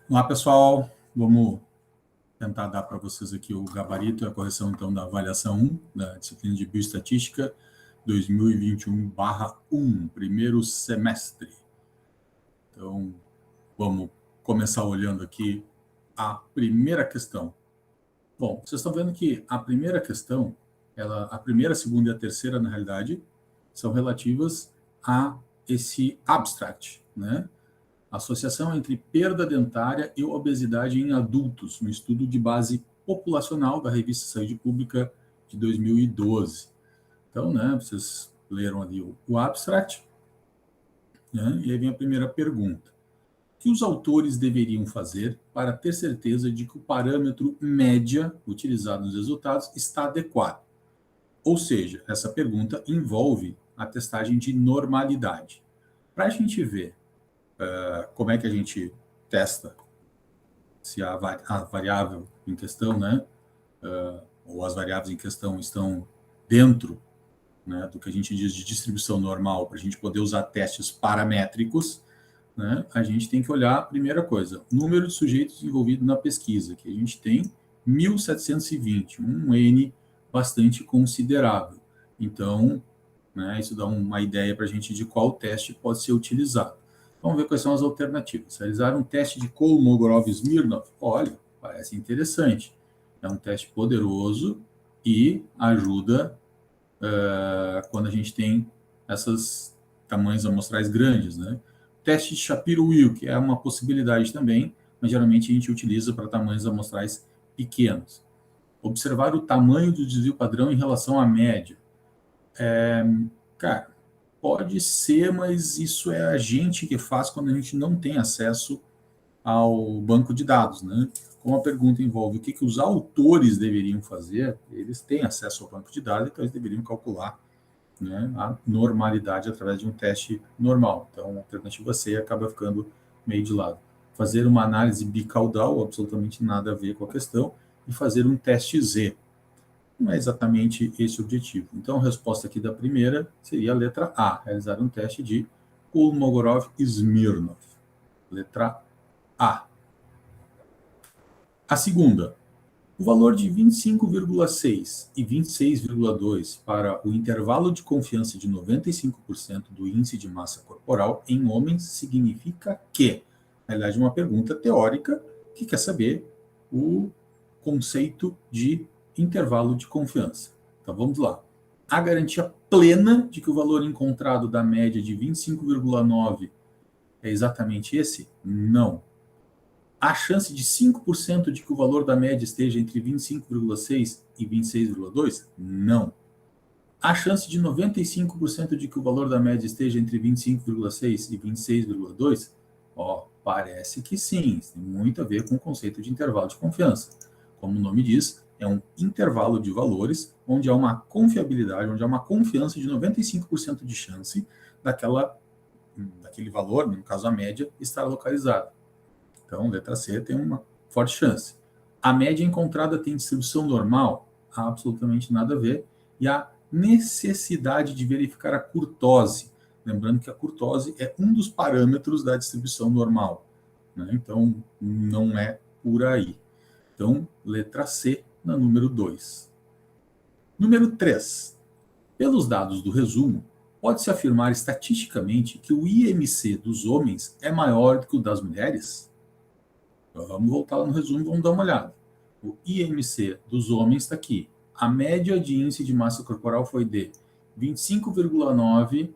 Olá, pessoal. Vamos tentar dar para vocês aqui o gabarito e a correção, então, da avaliação 1 da disciplina de Bioestatística 2021/1, primeiro semestre. Então, vamos começar olhando aqui a primeira questão. Bom, vocês estão vendo que a primeira questão, a primeira, a segunda e a terceira, na realidade, são relativas a esse abstract, né? Associação entre perda dentária e obesidade em adultos, no estudo de base populacional da revista Saúde Pública de 2012. Então, né, vocês leram ali o abstract, né, e aí vem a primeira pergunta. O que os autores deveriam fazer para ter certeza de que o parâmetro média utilizado nos resultados está adequado? Ou seja, essa pergunta envolve a testagem de normalidade. Para a gente ver como é que a gente testa se a variável em questão, né, ou as variáveis em questão estão dentro, né, do que a gente diz de distribuição normal, para a gente poder usar testes paramétricos, né, a gente tem que olhar a primeira coisa, número de sujeitos envolvidos na pesquisa, que a gente tem 1.720, um N bastante considerável. Então, né, isso dá uma ideia para a gente de qual teste pode ser utilizado. Vamos ver quais são as alternativas. Realizar um teste de Kolmogorov-Smirnov. Olha, parece interessante. É um teste poderoso e ajuda quando a gente tem esses tamanhos amostrais grandes, né? Teste de Shapiro-Wilk é uma possibilidade também, mas geralmente a gente utiliza para tamanhos amostrais pequenos. Observar o tamanho do desvio padrão em relação à média. Cara, pode ser, mas isso é a gente que faz quando a gente não tem acesso ao banco de dados, né? Como a pergunta envolve o que os autores deveriam fazer, eles têm acesso ao banco de dados, então eles deveriam calcular, né, a normalidade através de um teste normal. Então, a alternativa C acaba ficando meio de lado. Fazer uma análise bicaudal, absolutamente nada a ver com a questão, e fazer um teste Z. Não é exatamente esse o objetivo. Então, a resposta aqui da primeira seria a letra A, realizar um teste de Kolmogorov-Smirnov. Letra A. A segunda, o valor de 25,6 e 26,2 para o intervalo de confiança de 95% do índice de massa corporal em homens significa que, na realidade, uma pergunta teórica que quer saber o conceito de intervalo de confiança. Então vamos lá. A garantia plena de que o valor encontrado da média de 25,9 é exatamente esse? Não. A chance de 5% de que o valor da média esteja entre 25,6 e 26,2? Não. A chance de 95% de que o valor da média esteja entre 25,6 e 26,2? Parece que sim. Isso tem muito a ver com o conceito de intervalo de confiança. Como o nome diz, é um intervalo de valores onde há uma confiabilidade, onde há uma confiança de 95% de chance daquele valor, no caso a média, estar localizado. Então, letra C tem uma forte chance. A média encontrada tem distribuição normal? Absolutamente nada a ver. E a necessidade de verificar a curtose. Lembrando que a curtose é um dos parâmetros da distribuição normal, né? Então, não é por aí. Então, letra C na número 2. Número 3. Pelos dados do resumo, pode-se afirmar estatisticamente que o IMC dos homens é maior do que o das mulheres? Vamos voltar lá no resumo e vamos dar uma olhada. O IMC dos homens está aqui. A média de índice de massa corporal foi de 25,9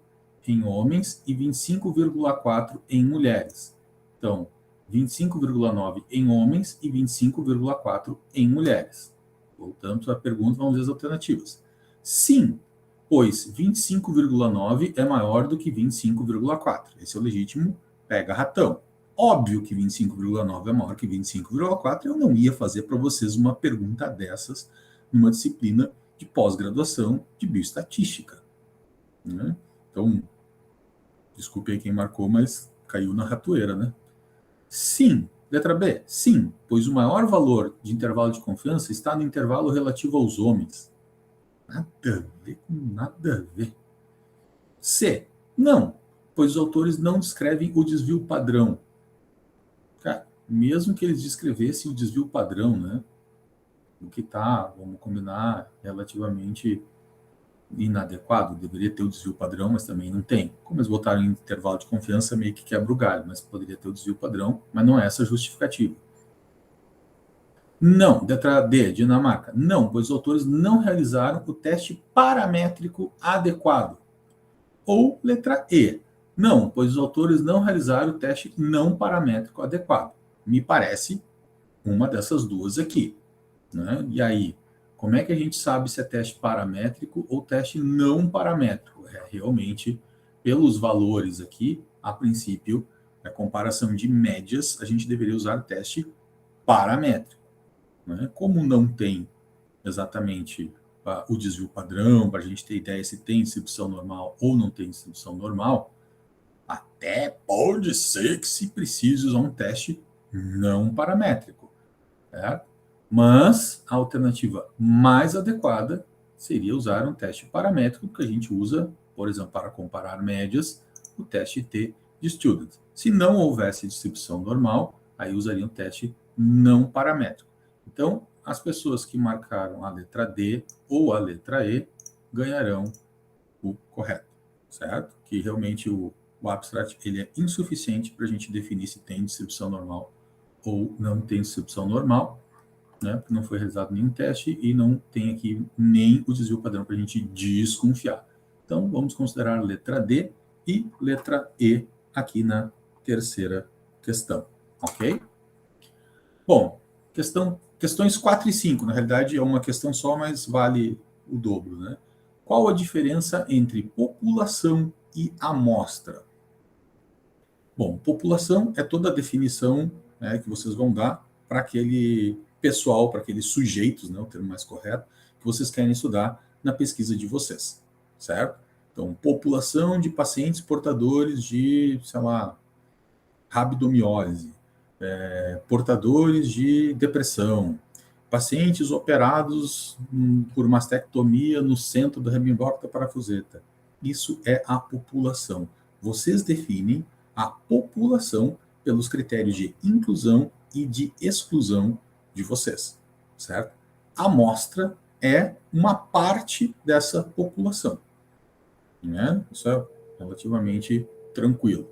em homens e 25,4 em mulheres. Então, 25,9 em homens e 25,4 em mulheres. Voltamos à pergunta, vamos ver as alternativas. Sim, pois 25,9 é maior do que 25,4. Esse é o legítimo pega-ratão. Óbvio que 25,9 é maior que 25,4. Eu não ia fazer para vocês uma pergunta dessas numa disciplina de pós-graduação de bioestatística, né? Então, desculpe aí quem marcou, mas caiu na ratoeira, né? Sim. Letra B. Sim, pois o maior valor de intervalo de confiança está no intervalo relativo aos homens. Nada a ver com nada a ver. C. Não, pois os autores não descrevem o desvio padrão. Cara, mesmo que eles descrevessem o desvio padrão, né? O que está, vamos combinar, relativamente inadequado, deveria ter o desvio padrão, mas também não tem. Como eles botaram em intervalo de confiança, meio que quebra o galho, mas poderia ter o desvio padrão, mas não é essa a justificativa. Não, letra D, Dinamarca. Não, pois os autores não realizaram o teste paramétrico adequado. Ou letra E. Não, pois os autores não realizaram o teste não paramétrico adequado. Me parece uma dessas duas aqui, né? E aí, como é que a gente sabe se é teste paramétrico ou teste não paramétrico? É realmente pelos valores aqui, a princípio, a comparação de médias, a gente deveria usar teste paramétrico, né? Como não tem exatamente o desvio padrão, para a gente ter ideia se tem distribuição normal ou não tem distribuição normal, até pode ser que se precise usar um teste não paramétrico, certo? Mas a alternativa mais adequada seria usar um teste paramétrico, que a gente usa, por exemplo, para comparar médias, o teste T de Student. Se não houvesse distribuição normal, aí usaria um teste não paramétrico. Então, as pessoas que marcaram a letra D ou a letra E ganharão o correto, certo? Que realmente o abstract ele é insuficiente para a gente definir se tem distribuição normal ou não tem distribuição normal, né? Não foi realizado nenhum teste e não tem aqui nem o desvio padrão para a gente desconfiar. Então, vamos considerar a letra D e letra E aqui na terceira questão, ok? Bom, questões 4 e 5, na realidade é uma questão só, mas vale o dobro, né? Qual a diferença entre população e amostra? Bom, população é toda a definição, né, que vocês vão dar para aquele pessoal, para aqueles sujeitos, né, o termo mais correto, que vocês querem estudar na pesquisa de vocês, certo? Então, população de pacientes portadores de, sei lá, rabdomiólise, portadores de depressão, pacientes operados por mastectomia no centro da remimborta parafuseta. Isso é a população. Vocês definem a população pelos critérios de inclusão e de exclusão de vocês, certo? A amostra é uma parte dessa população, né? Isso é relativamente tranquilo.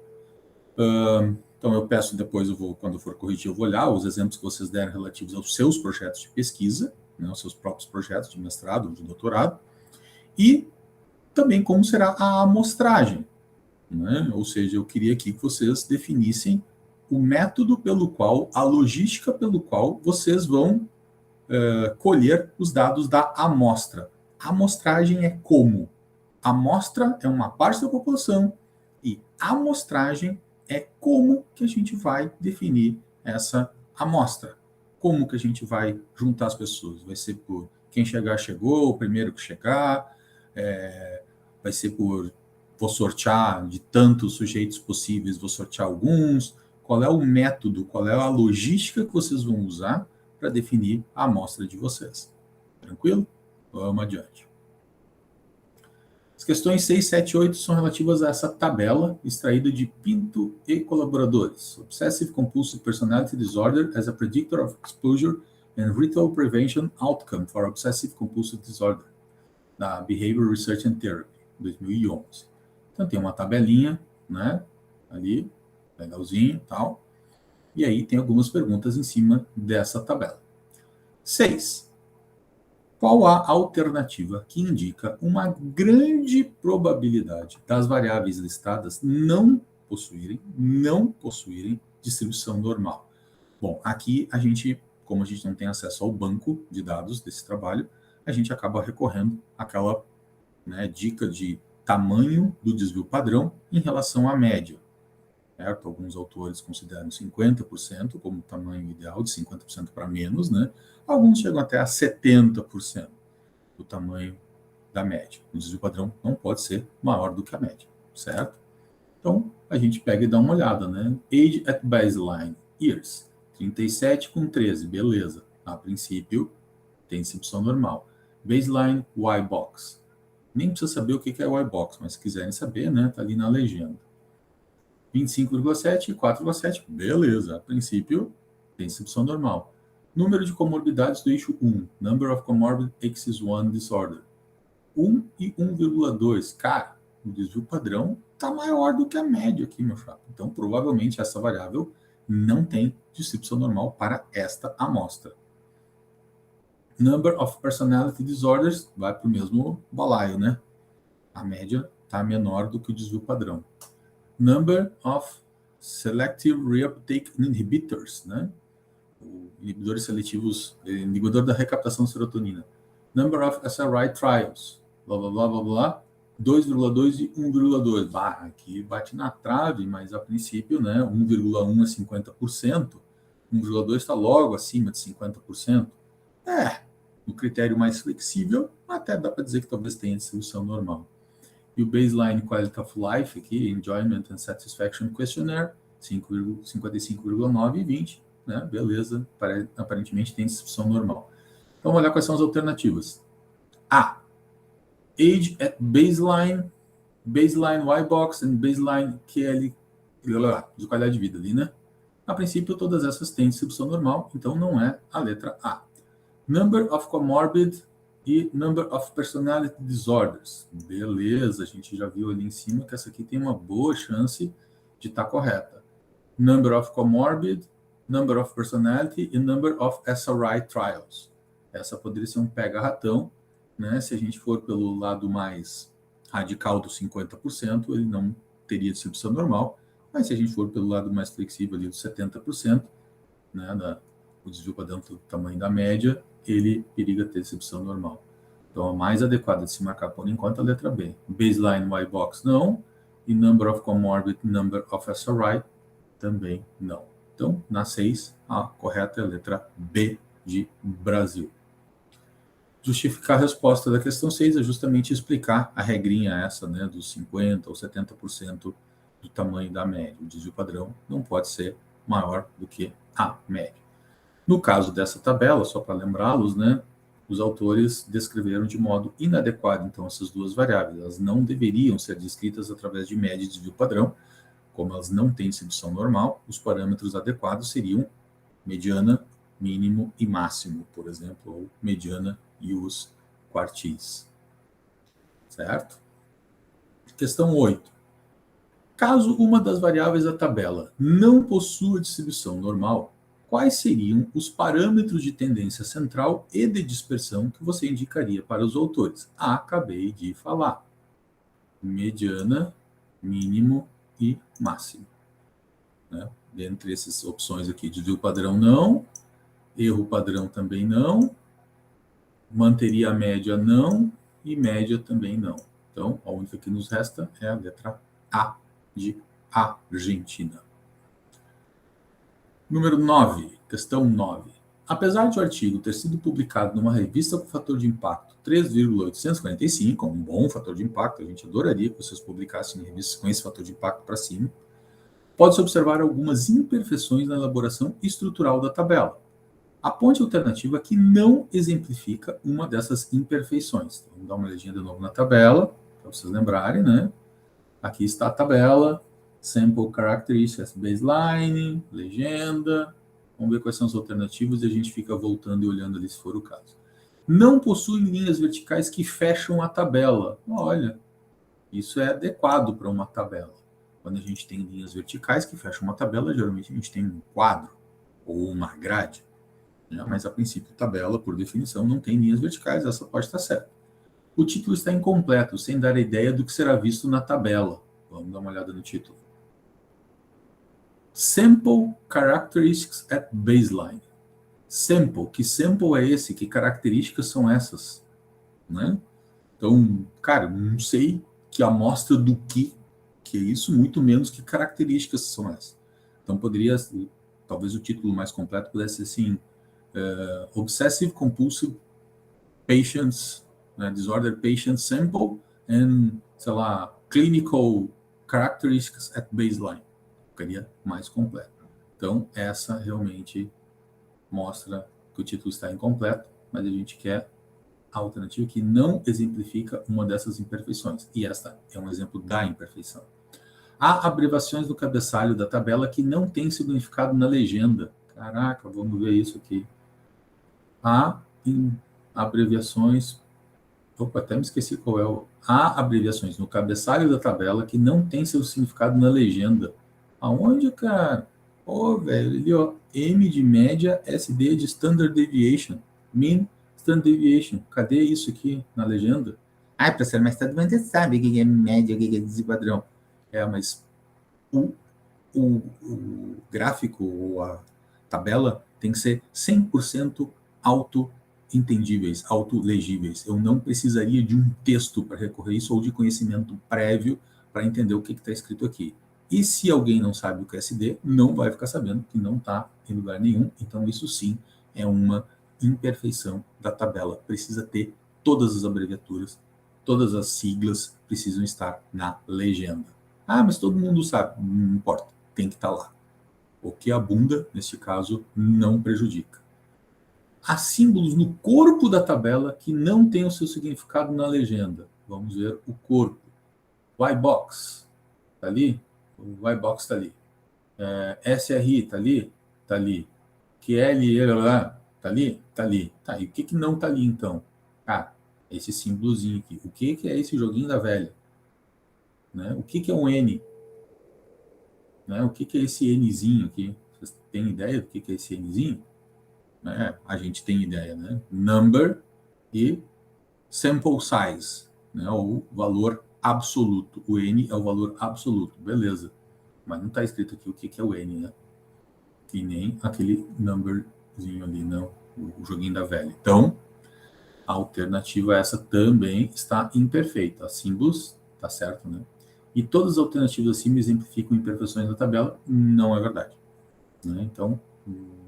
Então, eu peço depois, quando eu for corrigir, eu vou olhar os exemplos que vocês deram relativos aos seus projetos de pesquisa, né, aos seus próprios projetos de mestrado ou de doutorado, e também como será a amostragem, né? Ou seja, eu queria aqui que vocês definissem o método pelo qual, a logística pelo qual vocês vão colher os dados da amostra. A amostragem é como? A amostra é uma parte da população e a amostragem é como que a gente vai definir essa amostra. Como que a gente vai juntar as pessoas? Vai ser por quem chegar, chegou, o primeiro que chegar, vai ser por, vou sortear de tantos sujeitos possíveis, vou sortear alguns. Qual é o método, qual é a logística que vocês vão usar para definir a amostra de vocês? Tranquilo? Vamos adiante. As questões 6, 7 e 8 são relativas a essa tabela extraída de Pinto e colaboradores. Obsessive Compulsive Personality Disorder as a Predictor of Exposure and Ritual Prevention Outcome for Obsessive Compulsive Disorder, da Behavioral Research and Therapy, 2011. Então tem uma tabelinha, né, ali, legalzinho e tal, e aí tem algumas perguntas em cima dessa tabela. 6. Qual a alternativa que indica uma grande probabilidade das variáveis listadas não possuírem distribuição normal? Bom, aqui a gente, como a gente não tem acesso ao banco de dados desse trabalho, a gente acaba recorrendo àquela, né, dica de tamanho do desvio padrão em relação à média. Certo? Alguns autores consideram 50% como tamanho ideal, de 50% para menos, né? Alguns chegam até a 70% do tamanho da média. O desvio padrão não pode ser maior do que a média, certo? Então, a gente pega e dá uma olhada, né? Age at baseline, years, 37 com 13, beleza. A princípio, tem distribuição normal. Baseline Y-box. Nem precisa saber o que é Y-box, mas se quiserem saber, né? Tá ali na legenda. 25,7 e 4,7, beleza. A princípio, tem distribuição normal. Número de comorbidades do eixo 1, number of comorbid axis 1 disorder. 1 e 1,2. Cara, o desvio padrão está maior do que a média aqui, meu chapa. Então, provavelmente, essa variável não tem distribuição normal para esta amostra. Number of personality disorders vai para o mesmo balaio, né? A média está menor do que o desvio padrão. Number of selective reuptake inhibitors, né? Inibidores seletivos, inibidor da recaptação de serotonina. Number of SRI trials, blá, blá, blá, blá, blá, 2,2 e 1,2. Aqui bate na trave, mas a princípio, né, 1,1 é 50%, 1,2 está logo acima de 50%. No critério mais flexível, até dá para dizer que talvez tenha distribuição normal. E o Baseline Quality of Life, aqui, Enjoyment and Satisfaction Questionnaire, 55,9 e 20, né? Beleza, aparentemente tem distribuição normal. Então, vamos olhar quais são as alternativas. A. Age at baseline, baseline Y-box and baseline QL, de qualidade de vida ali, né? A princípio, todas essas têm distribuição normal, então não é a letra A. Number of comorbid e number of personality disorders. Beleza, a gente já viu ali em cima que essa aqui tem uma boa chance de estar correta. Number of comorbid, number of personality e number of SRI trials. Essa poderia ser um pega-ratão, né? Se a gente for pelo lado mais radical dos 50%, ele não teria distribuição normal, mas se a gente for pelo lado mais flexível ali dos 70%, né, o desvio para dentro do tamanho da média, ele periga ter distribuição normal. Então, a mais adequada de se marcar por enquanto é a letra B. Baseline Y-box não, e number of comorbid, number of SRI também não. Então, na 6, a correta é a letra B de Brasil. Justificar a resposta da questão 6 é justamente explicar a regrinha essa, né, dos 50% ou 70% do tamanho da média. O desvio padrão não pode ser maior do que a média. No caso dessa tabela, só para lembrá-los, né, os autores descreveram de modo inadequado, então, essas duas variáveis. Elas não deveriam ser descritas através de média e desvio padrão. Como elas não têm distribuição normal, os parâmetros adequados seriam mediana, mínimo e máximo, por exemplo, ou mediana e os quartis. Certo? Questão 8. Caso uma das variáveis da tabela não possua distribuição normal, quais seriam os parâmetros de tendência central e de dispersão que você indicaria para os autores? Acabei de falar. Mediana, mínimo e máximo. Né? Dentre essas opções aqui, desvio padrão não, erro padrão também não, manteria a média não e média também não. Então, a única que nos resta é a letra A de Argentina. Número 9, questão 9. Apesar de o artigo ter sido publicado numa revista com fator de impacto 3,845, um bom fator de impacto, a gente adoraria que vocês publicassem em revistas com esse fator de impacto para cima, pode-se observar algumas imperfeições na elaboração estrutural da tabela. Aponte a alternativa que não exemplifica uma dessas imperfeições. Então, vamos dar uma olhadinha de novo na tabela, para vocês lembrarem, né? Aqui está a tabela, Sample Characteristics Baseline, legenda. Vamos ver quais são as alternativas e a gente fica voltando e olhando ali se for o caso. Não possui linhas verticais que fecham a tabela. Olha, isso é adequado para uma tabela. Quando a gente tem linhas verticais que fecham uma tabela, geralmente a gente tem um quadro ou uma grade. Né? Mas, a princípio, tabela, por definição, não tem linhas verticais, essa pode estar certa. O título está incompleto, sem dar a ideia do que será visto na tabela. Vamos dar uma olhada no título. Sample Characteristics at Baseline. Sample, que sample é esse? Que características são essas? Né? Então, cara, não sei que amostra do que é isso, muito menos que características são essas. Então, poderia, talvez o título mais completo pudesse ser assim, Obsessive Compulsive Patients, né, Disorder Patient Sample and, sei lá, Clinical Characteristics at Baseline. Ficaria mais completo. Então, essa realmente mostra que o título está incompleto, mas a gente quer a alternativa que não exemplifica uma dessas imperfeições. E esta é um exemplo da imperfeição. Há abreviações no cabeçalho da tabela que não têm significado na legenda. Caraca, vamos ver isso aqui. Há abreviações. Opa, até me esqueci qual é o. Há abreviações no cabeçalho da tabela que não tem seu significado na legenda. Aonde, cara? Ô, velho, ali, ó. M de média, SD de Standard Deviation. Mean Standard Deviation. Cadê isso aqui na legenda? Ai, professor, mas todo mundo sabe o que é média, o que é desvio padrão. É, mas o, o gráfico, ou a tabela, tem que ser 100% auto-entendíveis, auto-legíveis. Eu não precisaria de um texto para recorrer isso ou de conhecimento prévio para entender o que está escrito aqui. E se alguém não sabe o que é SD, não vai ficar sabendo que não está em lugar nenhum. Então, isso sim é uma imperfeição da tabela. Precisa ter todas as abreviaturas, todas as siglas precisam estar na legenda. Ah, mas todo mundo sabe. Não importa, tem que estar lá. O que abunda, neste caso, não prejudica. Há símbolos no corpo da tabela que não têm o seu significado na legenda. Vamos ver o corpo. Y-box, está ali? O Y-box está ali. SRI, está ali? Está ali. QL, está ali? Está ali. Tá, e o que não está ali, então? Ah, esse símbolozinho aqui. O que é esse joguinho da velha? Né? O que é um N? Né? O que é esse Nzinho aqui? Vocês têm ideia do que é esse Nzinho? Né? A gente tem ideia, né? Number e sample size, né? O valor absoluto. O N é o valor absoluto, beleza. Mas não está escrito aqui o que é o N, né? E nem aquele numberzinho ali, não. O joguinho da velha. Então, a alternativa essa também está imperfeita. A símbolos, tá certo, né? E todas as alternativas acima exemplificam imperfeições da tabela, não é verdade. Né? Então,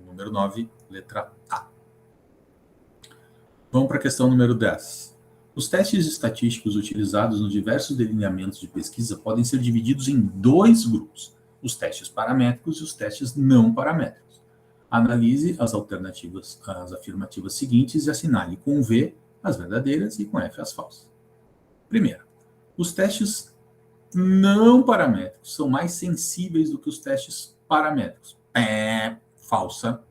número 9, letra A. Vamos para a questão número 10. Os testes estatísticos utilizados nos diversos delineamentos de pesquisa podem ser divididos em dois grupos, os testes paramétricos e os testes não paramétricos. Analise as alternativas, as afirmativas seguintes e assinale com V as verdadeiras e com F as falsas. Primeiro, os testes não paramétricos são mais sensíveis do que os testes paramétricos. Falsa.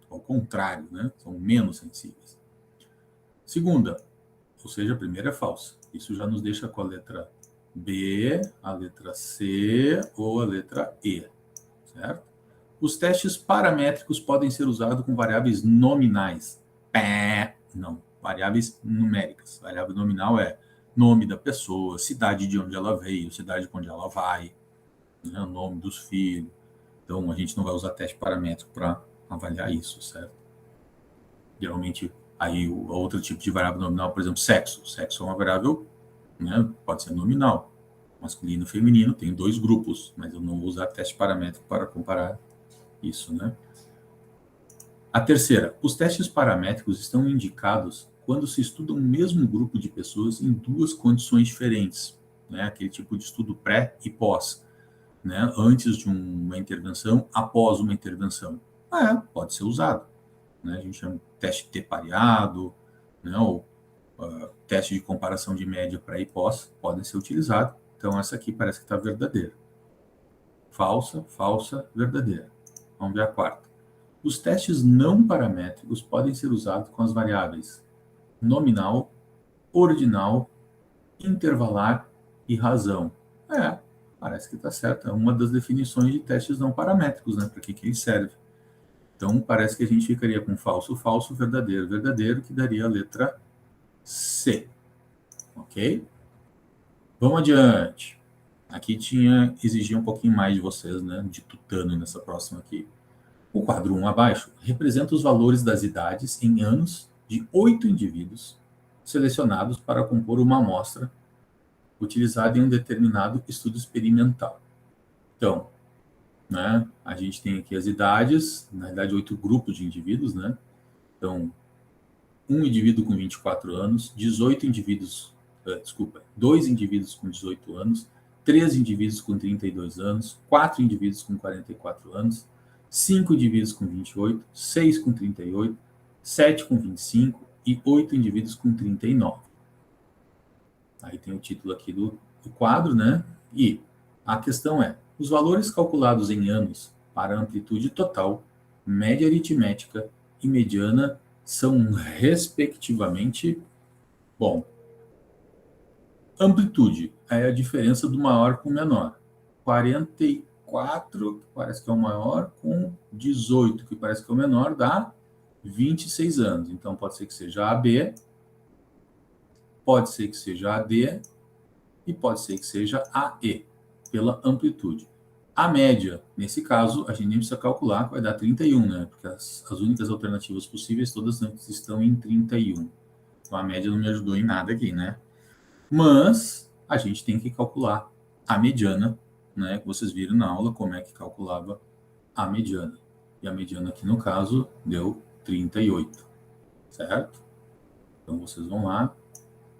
Ao contrário, né? São menos sensíveis. Segunda, ou seja, a primeira é falsa. Isso já nos deixa com a letra B, a letra C ou a letra E, certo? Os testes paramétricos podem ser usados com variáveis nominais. Não, variáveis numéricas. Variável nominal é nome da pessoa, cidade de onde ela veio, cidade de onde ela vai, né, o nome dos filhos. Então, a gente não vai usar teste paramétrico para avaliar isso, certo? Geralmente, aí o outro tipo de variável nominal, por exemplo, sexo. Sexo é uma variável, né, pode ser nominal. Masculino e feminino, tem dois grupos, mas eu não vou usar teste paramétrico para comparar isso, né? A terceira, os testes paramétricos estão indicados quando se estuda um mesmo grupo de pessoas em duas condições diferentes, né? Aquele tipo de estudo pré e pós, né? Antes de uma intervenção, após uma intervenção. Pode ser usado, né? A gente chama de teste T pareado, né? Ou teste de comparação de média pré e pós, podem ser utilizados. Então, essa aqui parece que está verdadeira. Falsa, falsa, verdadeira. Vamos ver a quarta. Os testes não paramétricos podem ser usados com as variáveis nominal, ordinal, intervalar e razão. Parece que está certo. É uma das definições de testes não paramétricos, né? Para que ele serve. Então, parece que a gente ficaria com falso, falso, verdadeiro, verdadeiro, que daria a letra C. Ok? Vamos adiante. Aqui exigia um pouquinho mais de vocês, né? De tutano nessa próxima aqui. O quadro 1 abaixo representa os valores das idades em anos de 8 indivíduos selecionados para compor uma amostra utilizada em um determinado estudo experimental. Então, né, a gente tem aqui as idades, na verdade 8 grupos de indivíduos, né? Então, um indivíduo com 24 anos, 18 indivíduos, 2 indivíduos com 18 anos, 3 indivíduos com 32 anos, 4 indivíduos com 44 anos, 5 indivíduos com 28, 6 com 38, 7 com 25 e 8 indivíduos com 39. Aí tem o título aqui do quadro, né? E a questão é, os valores calculados em anos para a amplitude total média aritmética e mediana são, respectivamente, bom, amplitude é a diferença do maior com o menor. 44, que parece que é o maior, com 18, que parece que é o menor, dá 26 anos. Então, pode ser que seja AB, pode ser que seja AD e pode ser que seja AE, pela amplitude. A média, nesse caso, a gente nem precisa calcular, vai dar 31, né? Porque as únicas alternativas possíveis, todas estão em 31. Então, a média não me ajudou em nada aqui, né? Mas a gente tem que calcular a mediana, né? Que vocês viram na aula como é que calculava a mediana. E a mediana aqui, no caso, deu 38, certo? Então, vocês vão lá,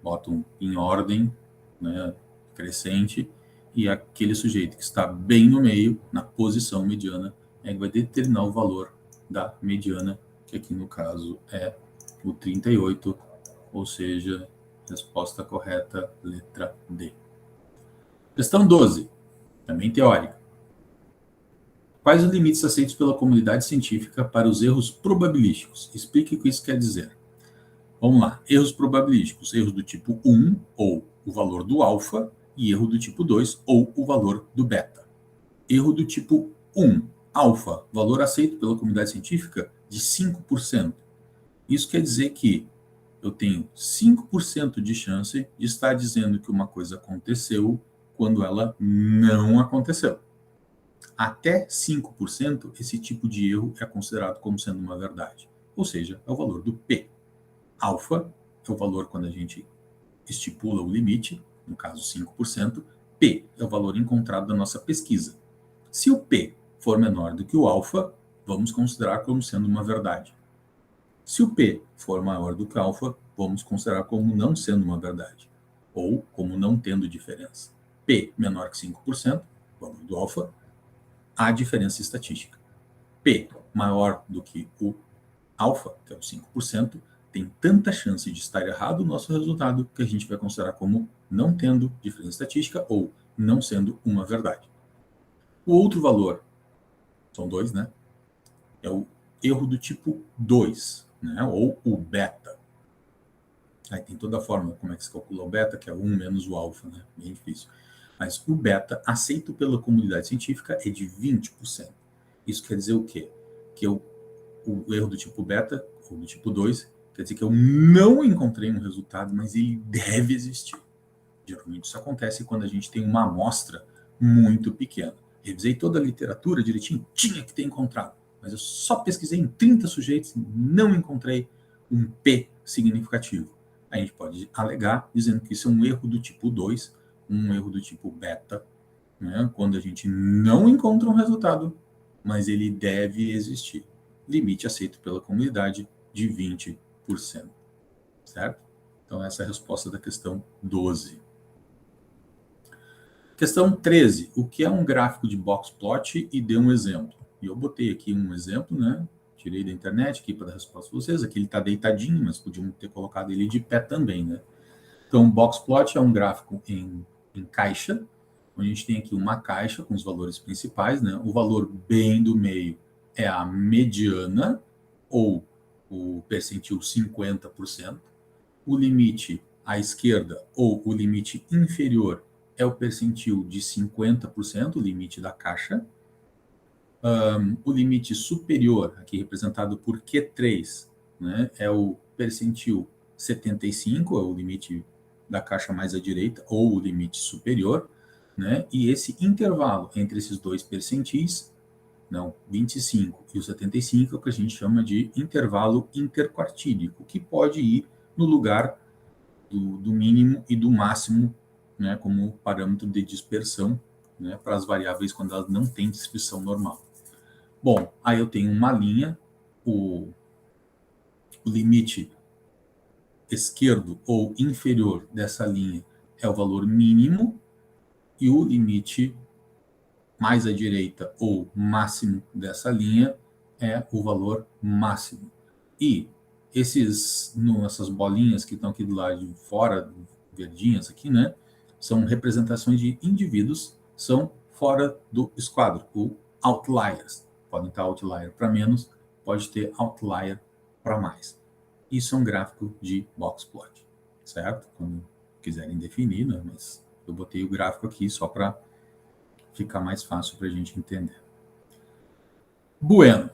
botam em ordem, né, crescente, e aquele sujeito que está bem no meio, na posição mediana, é que vai determinar o valor da mediana, que aqui no caso é o 38, ou seja, resposta correta, letra D. Questão 12, também teórica. Quais os limites aceitos pela comunidade científica para os erros probabilísticos? Explique o que isso quer dizer. Vamos lá. Erros probabilísticos. Erros do tipo 1, ou o valor do alfa, e erro do tipo 2, ou o valor do beta. Erro do tipo 1, alfa, valor aceito pela comunidade científica de 5%. Isso quer dizer que eu tenho 5% de chance de estar dizendo que uma coisa aconteceu quando ela não aconteceu. Até 5%, esse tipo de erro é considerado como sendo uma verdade. Ou seja, é o valor do P. Alfa é o valor quando a gente estipula o limite, no caso 5%. P é o valor encontrado da nossa pesquisa. Se o P for menor do que o alfa, vamos considerar como sendo uma verdade. Se o P for maior do que o alfa, vamos considerar como não sendo uma verdade, ou como não tendo diferença. P menor que 5%, valor do alfa, há diferença estatística. P maior do que o alfa, que é o 5%, tem tanta chance de estar errado o nosso resultado que a gente vai considerar como não tendo diferença estatística ou não sendo uma verdade. O outro valor, são dois, né? É o erro do tipo 2, né? Ou o beta. Aí tem toda a forma como é que se calcula o beta, que é 1 menos o alfa, né? Bem difícil. Mas o beta, aceito pela comunidade científica, é de 20%. Isso quer dizer o quê? Que o erro do tipo beta, ou do tipo 2, quer dizer que eu não encontrei um resultado, mas ele deve existir. Geralmente isso acontece quando a gente tem uma amostra muito pequena. Revisei toda a literatura direitinho, tinha que ter encontrado, mas eu só pesquisei em 30 sujeitos e não encontrei um P significativo. A gente pode alegar dizendo que isso é um erro do tipo 2, um erro do tipo beta, né? Quando a gente não encontra um resultado, mas ele deve existir. Limite aceito pela comunidade de 20%, certo? Então, essa é a resposta da questão 12. Questão 13. O que é um gráfico de box plot e dê um exemplo? E eu botei aqui um exemplo, né? Tirei da internet aqui para dar resposta para vocês. Aqui ele está deitadinho, mas podíamos ter colocado ele de pé também, né? Então, box plot é um gráfico em caixa, onde a gente tem aqui uma caixa com os valores principais, né? O valor bem do meio é a mediana, ou o percentil 50%. O limite à esquerda, ou o limite inferior, é o percentil de 50%, o limite da caixa. O limite superior, aqui representado por Q3, né, é o percentil 75, é o limite da caixa mais à direita, ou o limite superior, né, e esse intervalo entre esses dois percentis, não, 25 e o 75, é o que a gente chama de intervalo interquartílico, que pode ir no lugar do mínimo e do máximo, né, como parâmetro de dispersão, né, para as variáveis quando elas não têm descrição normal. Bom, aí eu tenho uma linha, o limite esquerdo ou inferior dessa linha é o valor mínimo, e o limite mais à direita ou máximo dessa linha é o valor máximo. E essas bolinhas que estão aqui do lado de fora, verdinhas aqui, né, são representações de indivíduos, são fora do esquadro, ou outliers. Podem estar outlier para menos pode ter outlier para mais. Isso é um gráfico de box plot, certo? Quando quiserem definir, né? Mas eu botei o gráfico aqui só para ficar mais fácil para a gente entender. Bueno,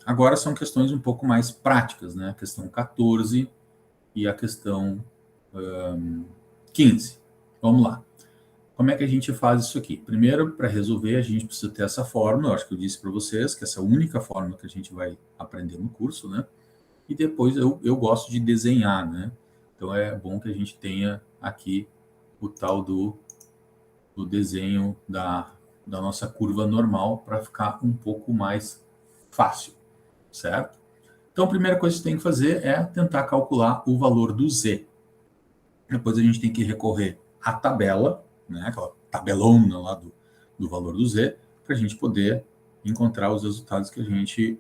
agora são questões um pouco mais práticas, né? A questão 14 e a questão 15. Vamos lá. Como é que a gente faz isso aqui? Primeiro, para resolver, a gente precisa ter essa fórmula. Eu acho que eu disse para vocês que essa é a única fórmula que a gente vai aprender no curso, né? E depois eu gosto de desenhar, né? Então é bom que a gente tenha aqui o tal do desenho da nossa curva normal para ficar um pouco mais fácil, certo? Então a primeira coisa que você tem que fazer é tentar calcular o valor do Z. Depois a gente tem que recorrer à tabela, né? Aquela tabelona lá do valor do Z, para a gente poder encontrar os resultados que a gente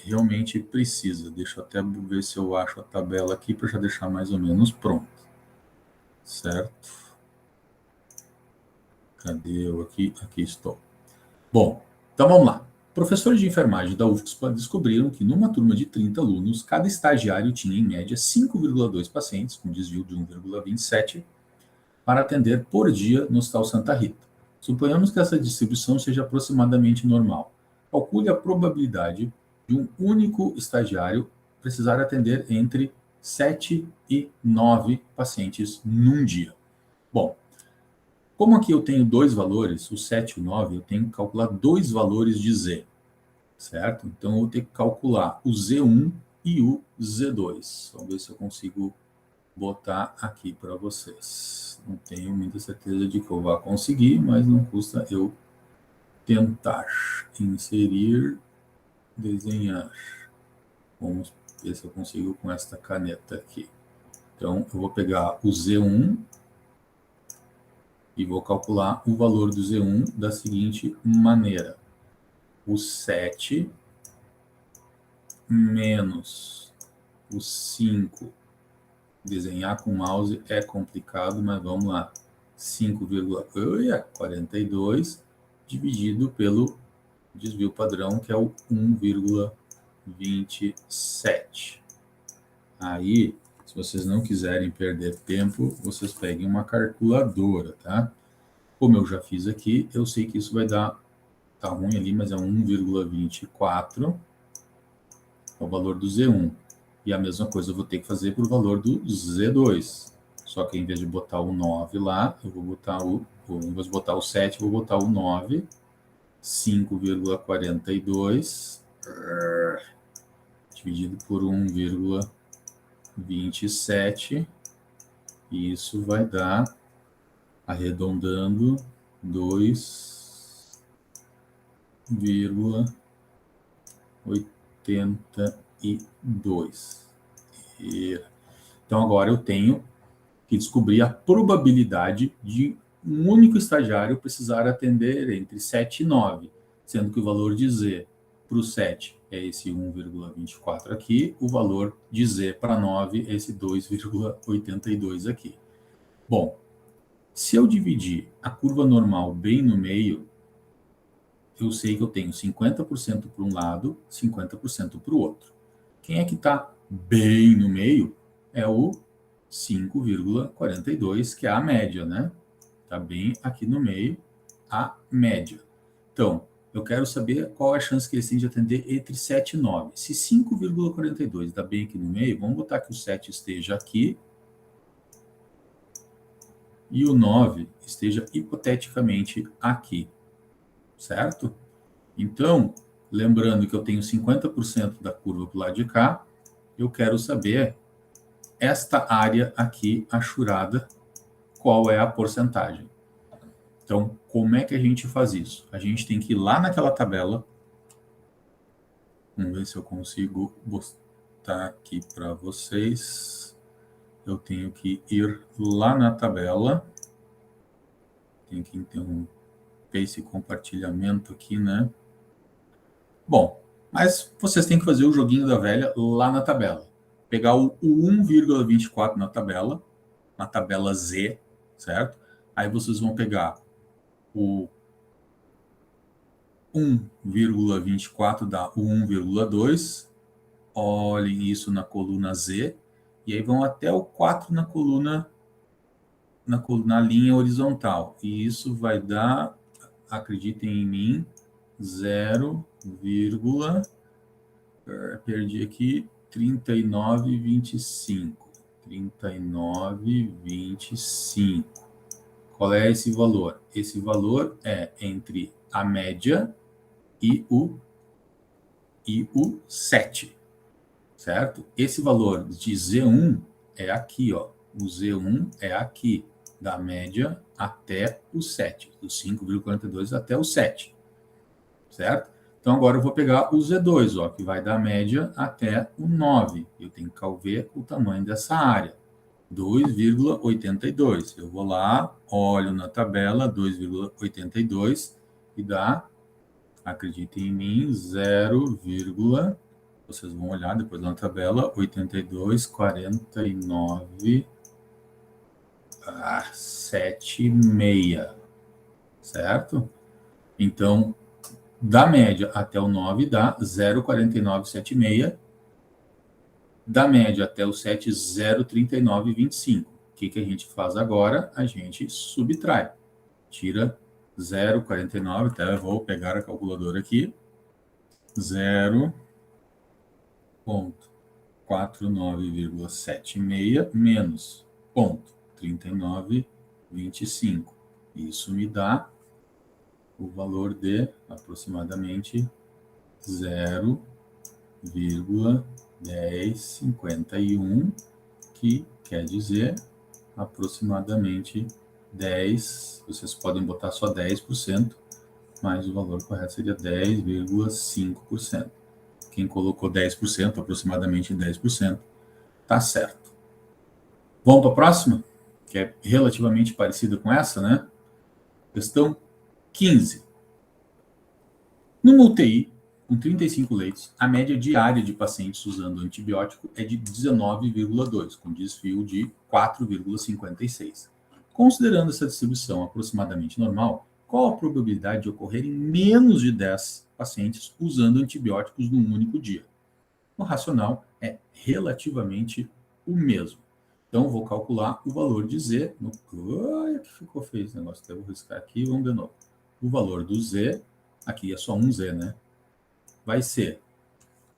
realmente precisa. Deixa eu até ver se eu acho a tabela aqui para já deixar mais ou menos pronto. Certo? Cadê eu aqui? Aqui estou. Bom, então vamos lá. Professores de enfermagem da UFSPA descobriram que numa turma de 30 alunos, cada estagiário tinha, em média, 5,2 pacientes, com desvio de 1,27, para atender por dia no Hospital Santa Rita. Suponhamos que essa distribuição seja aproximadamente normal. Calcule a probabilidade de um único estagiário precisar atender entre 7 e 9 pacientes num dia. Bom, como aqui eu tenho dois valores, o 7 e o 9, eu tenho que calcular dois valores de Z, certo? Então, eu vou ter que calcular o Z1 e o Z2. Vamos ver se eu consigo botar aqui para vocês. Não tenho muita certeza de que eu vá conseguir, mas não custa eu tentar. Inserir, desenhar. Vamos ver se eu consigo com esta caneta aqui. Então, eu vou pegar o Z1 e vou calcular o valor do Z1 da seguinte maneira. O 7 menos o 5. Desenhar com mouse é complicado, mas vamos lá. 5,42 dividido pelo desvio padrão, que é o 1,27. Aí, se vocês não quiserem perder tempo, vocês peguem uma calculadora, tá? Como eu já fiz aqui, eu sei que isso vai dar, tá ruim ali, mas é 1,24, é o valor do Z1. E a mesma coisa eu vou ter que fazer para o valor do Z2. Só que em vez de botar o 9 lá, eu vou botar em vez de botar o 7, eu vou botar o 9, 5,42 dividido por 1,27, e isso vai dar, arredondando, 2,82. Então agora eu tenho que descobrir a probabilidade de um único estagiário precisar atender entre 7 e 9, sendo que o valor de Z para o 7 é esse 1,24 aqui, o valor de Z para 9 é esse 2,82 aqui. Bom, se eu dividir a curva normal bem no meio, eu sei que eu tenho 50% para um lado, 50% para o outro. Quem é que está bem no meio é o 5,42, que é a média, né? Está bem aqui no meio, a média. Então, eu quero saber qual é a chance que eles têm de atender entre 7 e 9. Se 5,42 está bem aqui no meio, vamos botar que o 7 esteja aqui e o 9 esteja hipoteticamente aqui, certo? Então, lembrando que eu tenho 50% da curva para o lado de cá, eu quero saber esta área aqui achurada, qual é a porcentagem. Então, como é que a gente faz isso? A gente tem que ir lá naquela tabela. Vamos ver se eu consigo botar aqui para vocês. Eu tenho que ir lá na tabela. Tem que interromper esse compartilhamento aqui, né? Bom, mas vocês têm que fazer o joguinho da velha lá na tabela. Pegar o 1,24 na tabela Z, certo? Aí vocês vão pegar o 1,24 dá o 1,2. Olhem isso na coluna Z. E aí vão até o 4 na linha horizontal. E isso vai dar, acreditem em mim, 0, perdi aqui, 39,25. 39,25. Qual é esse valor? Esse valor é entre a média e o 7, certo? Esse valor de Z1 é aqui, ó. O Z1 é aqui, da média até o 7, do 5,42 até o 7, certo? Então, agora eu vou pegar o Z2, ó, que vai da média até o 9. Eu tenho que ver o tamanho dessa área. 2,82. Eu vou lá, olho na tabela, 2,82 e dá, acreditem em mim, 0, vocês vão olhar depois na tabela, 82,49, 7,6, certo? Então, da média até o 9 dá 0,4976. Da média até o 7, 0,3925. O que a gente faz agora? A gente subtrai. Tira 0,49, até eu vou pegar a calculadora aqui. 0,49,76 menos 0,3925. Isso me dá o valor de aproximadamente 0,1051, que quer dizer aproximadamente 10, vocês podem botar só 10%, mas o valor correto seria 10,5%. Quem colocou 10%, aproximadamente 10%, tá certo. Vamos para a próxima, que é relativamente parecida com essa, né? Questão 15. Numa UTI, com 35 leitos, a média diária de pacientes usando antibiótico é de 19,2, com desvio de 4,56. Considerando essa distribuição aproximadamente normal, qual a probabilidade de ocorrerem menos de 10 pacientes usando antibióticos num único dia? O racional é relativamente o mesmo. Então, vou calcular o valor de Z. Olha que ficou feio esse negócio. Até vou riscar aqui, vamos de novo. O valor do Z, aqui é só um Z, né? Vai ser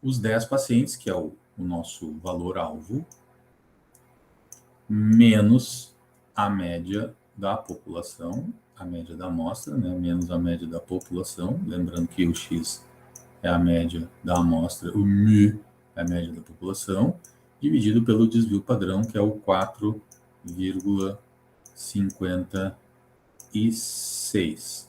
os 10 pacientes, que é o nosso valor-alvo, menos a média da população, a média da amostra, né? Menos a média da população. Lembrando que o X é a média da amostra, o μ é a média da população, dividido pelo desvio padrão, que é o 4,56.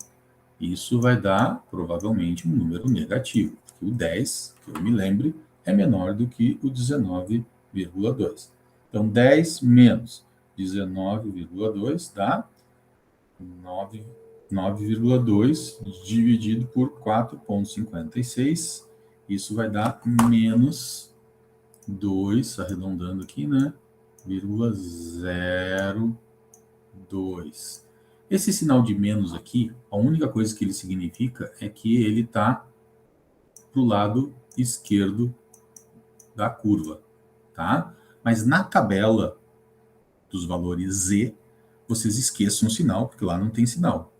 Isso vai dar, provavelmente, um número negativo. O 10, que eu me lembre, é menor do que o 19,2. Então, 10 menos 19,2 dá 9,2 dividido por 4,56. Isso vai dar menos 2, arredondando aqui, né? 0,02. Esse sinal de menos aqui, a única coisa que ele significa é que ele está para o lado esquerdo da curva, tá? Mas na tabela dos valores Z, vocês esqueçam o sinal, porque lá não tem sinal.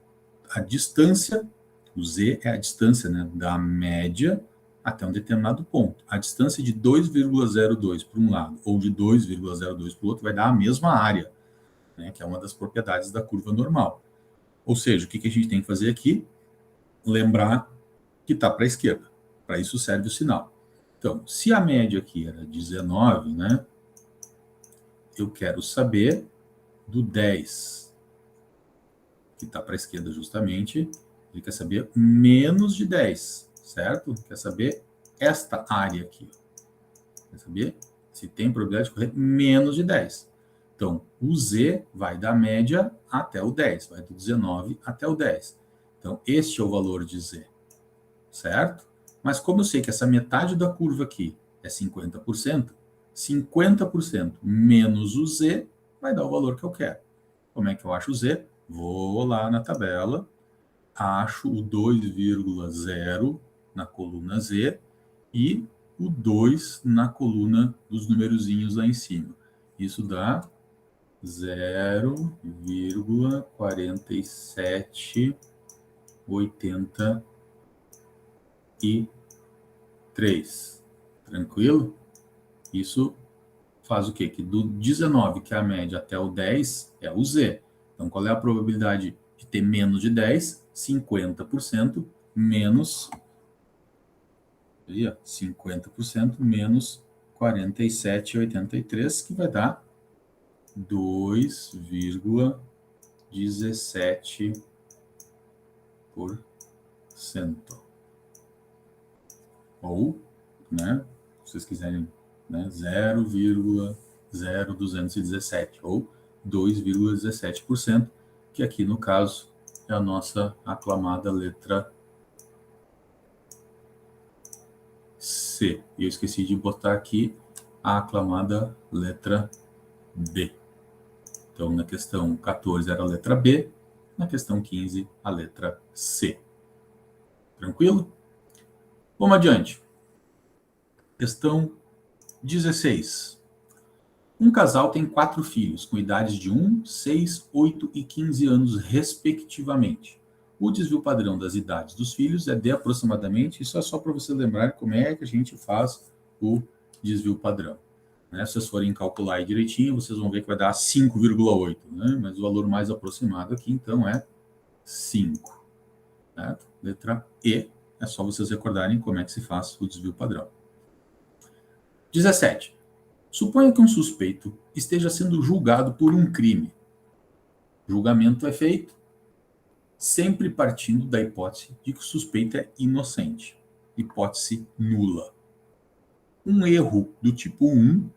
A distância, o Z é a distância, né, da média até um determinado ponto. A distância de 2,02 para um lado ou de 2,02 para o outro vai dar a mesma área, né, que é uma das propriedades da curva normal. Ou seja, o que a gente tem que fazer aqui? Lembrar que está para a esquerda. Para isso serve o sinal. Então, se a média aqui era 19, né, eu quero saber do 10, que está para a esquerda justamente, ele quer saber menos de 10, certo? Quer saber esta área aqui. Quer saber se tem probabilidade de correr menos de 10. Então, o Z vai da média até o 10, vai do 19 até o 10. Então, este é o valor de Z, certo? Mas como eu sei que essa metade da curva aqui é 50%, 50% menos o Z vai dar o valor que eu quero. Como é que eu acho o Z? Vou lá na tabela, acho o 2,0 na coluna Z e o 2 na coluna dos numerozinhos lá em cima. Isso dá 0,4783. Tranquilo? Isso faz o quê? Que do 19, que é a média, até o 10 é o Z. Então, qual é a probabilidade de ter menos de 10? 50% menos... 50% menos 47,83, que vai dar 2,17%. Ou, né, se vocês quiserem, né, 0,0217 ou 2,17%, que aqui no caso é a nossa aclamada letra C. E eu esqueci de botar aqui a aclamada letra B. Então, na questão 14 era a letra B, na questão 15 a letra C. Tranquilo? Vamos adiante. Questão 16. Um casal tem 4 filhos, com idades de 1, 6, 8 e 15 anos, respectivamente. O desvio padrão das idades dos filhos é de aproximadamente, isso é só para você lembrar como é que a gente faz o desvio padrão. Né? Se vocês forem calcular aí direitinho, vocês vão ver que vai dar 5,8, né? Mas o valor mais aproximado aqui, então, é 5. Certo? Letra E, é só vocês recordarem como é que se faz o desvio padrão. 17. Suponha que um suspeito esteja sendo julgado por um crime. O julgamento é feito sempre partindo da hipótese de que o suspeito é inocente. Hipótese nula. Um erro do tipo 1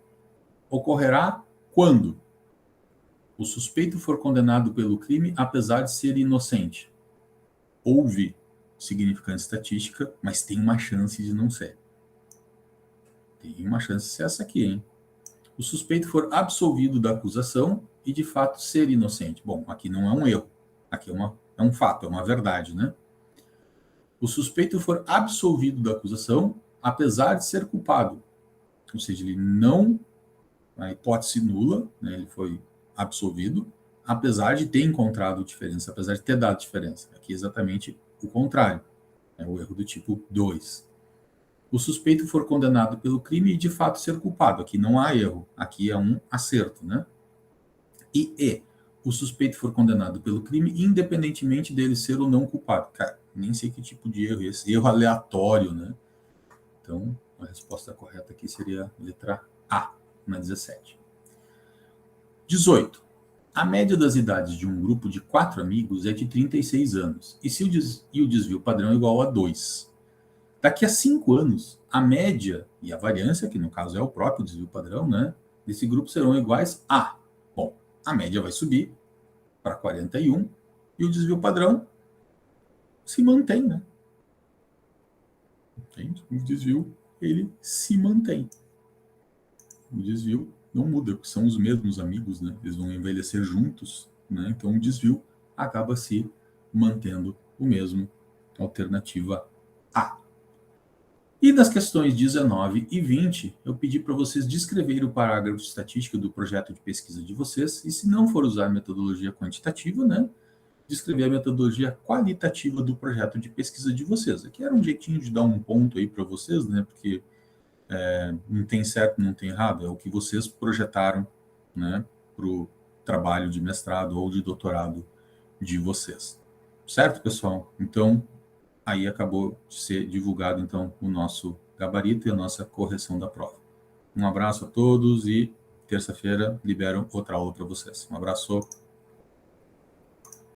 ocorrerá quando o suspeito for condenado pelo crime apesar de ser inocente. Houve significância estatística, mas tem uma chance de não ser. Tem uma chance de ser essa aqui, hein? O suspeito for absolvido da acusação e, de fato, ser inocente. Bom, aqui não é um erro. Aqui é um fato, é uma verdade, né? O suspeito for absolvido da acusação, apesar de ser culpado. Ou seja, ele não... A hipótese nula, né? Ele foi absolvido, apesar de ter encontrado diferença, apesar de ter dado diferença. Aqui é exatamente o contrário. É o erro do tipo 2. O suspeito for condenado pelo crime e, de fato, ser culpado. Aqui não há erro. Aqui é um acerto, né? E o suspeito for condenado pelo crime, independentemente dele ser ou não culpado. Cara, nem sei que tipo de erro é esse. Erro aleatório, né? Então, a resposta correta aqui seria a letra A, na 17. 18. A média das idades de um grupo de 4 amigos é de 36 anos. E o desvio padrão é igual a 2. Daqui a 5 anos, a média e a variância, que no caso é o próprio desvio padrão, né, desse grupo serão iguais a... Bom, a média vai subir para 41 e o desvio padrão se mantém, né? Entende? O desvio, ele se mantém. O desvio não muda, porque são os mesmos amigos, né? Eles vão envelhecer juntos, né? Então o desvio acaba se mantendo o mesmo. Alternativa A. E nas questões 19 e 20, eu pedi para vocês descreverem o parágrafo de estatística do projeto de pesquisa de vocês, e se não for usar a metodologia quantitativa, né, descrever a metodologia qualitativa do projeto de pesquisa de vocês. Aqui era um jeitinho de dar um ponto aí para vocês, né, porque não tem certo, não tem errado, é o que vocês projetaram, né, para o trabalho de mestrado ou de doutorado de vocês. Certo, pessoal? Então, aí acabou de ser divulgado, então, o nosso gabarito e a nossa correção da prova. Um abraço a todos e terça-feira libero outra aula para vocês. Um abraço.